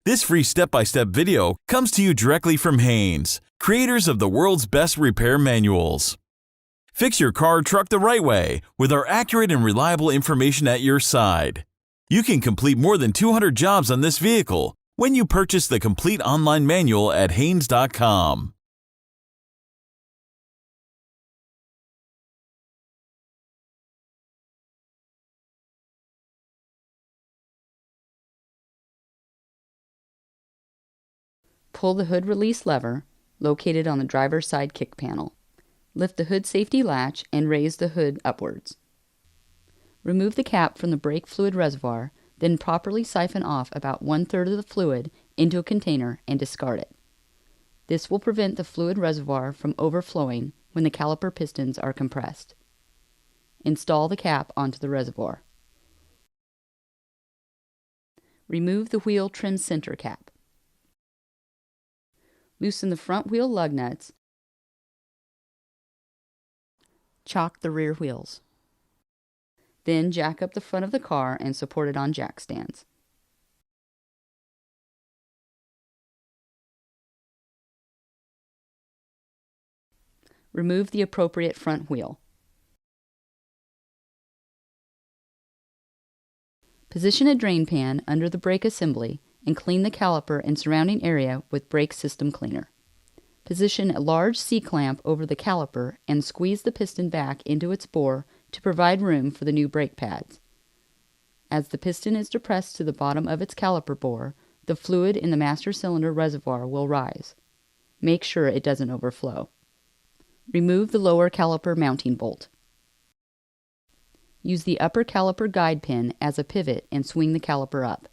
This free step-by-step video comes to you directly from Haynes, creators of the world's best repair manuals. Fix your car or truck the right way with our accurate and reliable information at your side. You can complete more than 200 jobs on this vehicle when you purchase the complete online manual at Haynes.com. Pull the hood release lever, located on the driver's side kick panel. Lift the hood safety latch and raise the hood upwards. Remove the cap from the brake fluid reservoir, then properly siphon off about 1/3 of the fluid into a container and discard it. This will prevent the fluid reservoir from overflowing when the caliper pistons are compressed. Install the cap onto the reservoir. Remove the wheel trim center cap. Loosen the front wheel lug nuts. Chock the rear wheels. Then jack up the front of the car and support it on jack stands. Remove the appropriate front wheel. Position a drain pan under the brake assembly and clean the caliper and surrounding area with brake system cleaner. Position a large C-clamp over the caliper and squeeze the piston back into its bore to provide room for the new brake pads. As the piston is depressed to the bottom of its caliper bore, the fluid in the master cylinder reservoir will rise. Make sure it doesn't overflow. Remove the lower caliper mounting bolt. Use the upper caliper guide pin as a pivot and swing the caliper up.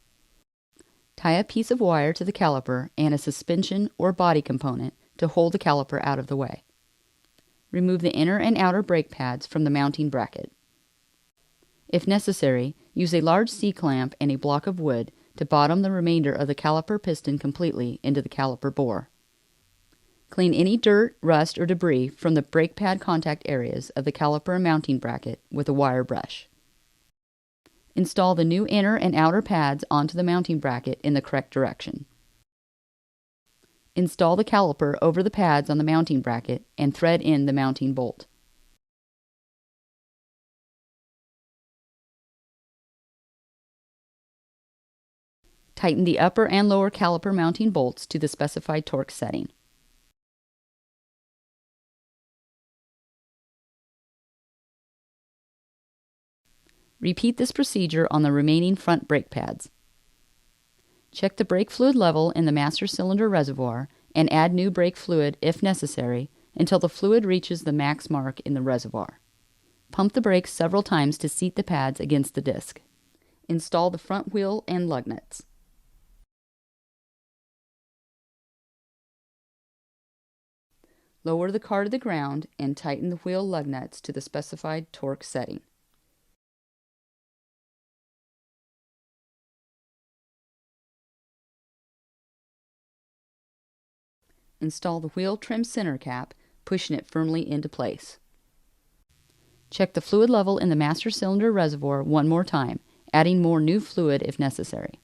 Tie a piece of wire to the caliper and a suspension or body component to hold the caliper out of the way. Remove the inner and outer brake pads from the mounting bracket. If necessary, use a large C-clamp and a block of wood to bottom the remainder of the caliper piston completely into the caliper bore. Clean any dirt, rust, or debris from the brake pad contact areas of the caliper mounting bracket with a wire brush. Install the new inner and outer pads onto the mounting bracket in the correct direction. Install the caliper over the pads on the mounting bracket and thread in the mounting bolt. Tighten the upper and lower caliper mounting bolts to the specified torque setting. Repeat this procedure on the remaining front brake pads. Check the brake fluid level in the master cylinder reservoir and add new brake fluid if necessary until the fluid reaches the max mark in the reservoir. Pump the brakes several times to seat the pads against the disc. Install the front wheel and lug nuts. Lower the car to the ground and tighten the wheel lug nuts to the specified torque setting. Install the wheel trim center cap, pushing it firmly into place. Check the fluid level in the master cylinder reservoir one more time, adding more new fluid if necessary.